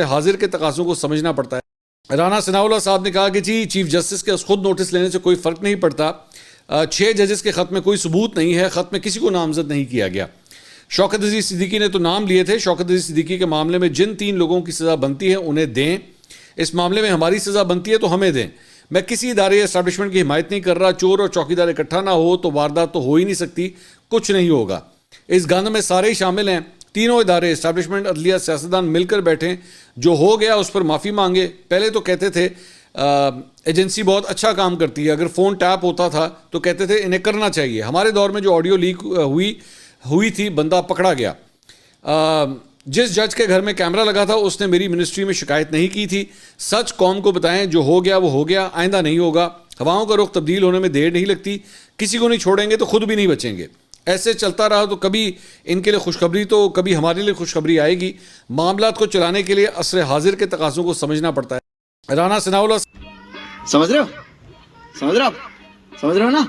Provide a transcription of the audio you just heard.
حاضر کے تقاضوں کو سمجھنا پڑتا ہے۔ رانا ثناءاللہ صاحب نے کہا کہ جی چیف جسٹس کے خود نوٹس لینے سے کوئی فرق نہیں پڑتا، 6 ججز کے خط میں کوئی ثبوت نہیں ہے، خط میں کسی کو نامزد نہیں کیا گیا۔ شوکت عزیز صدیقی نے تو نام لیے تھے، شوکت عزیز صدیقی کے معاملے میں جن 3 لوگوں کی سزا بنتی ہے انہیں دیں، اس معاملے میں ہماری سزا بنتی ہے تو ہمیں دیں۔ میں کسی ادارے اسٹیبلشمنٹ کی حمایت نہیں کر رہا، چور اور چوکیدار اکٹھا نہ ہو تو واردات تو ہو ہی نہیں سکتی، کچھ نہیں ہوگا۔ اس گند میں سارے ہی شامل ہیں، تینوں ادارے اسٹیبلشمنٹ، عدلیہ، سیاستدان مل کر بیٹھیں، جو ہو گیا اس پر معافی مانگے۔ پہلے تو کہتے تھے ایجنسی بہت اچھا کام کرتی ہے، اگر فون ٹیپ ہوتا تھا تو کہتے تھے انہیں کرنا چاہیے۔ ہمارے دور میں جو آڈیو لیک ہوئی تھی، بندہ پکڑا گیا۔ جس جج کے گھر میں کیمرہ لگا تھا اس نے میری منسٹری میں شکایت نہیں کی تھی۔ سچ قوم کو بتائیں، جو ہو گیا وہ ہو گیا، آئندہ نہیں ہوگا۔ ہواؤں کا رخ تبدیل ہونے میں دیر نہیں لگتی، کسی کو نہیں چھوڑیں گے تو خود بھی نہیں بچیں گے۔ ایسے چلتا رہا تو کبھی ان کے لیے خوشخبری تو کبھی ہمارے لیے خوشخبری آئے گی۔ معاملات کو چلانے کے لیے عصر حاضر کے تقاضوں کو سمجھنا پڑتا ہے۔ رانا ثناءاللہ سمجھ رہے ہو نا؟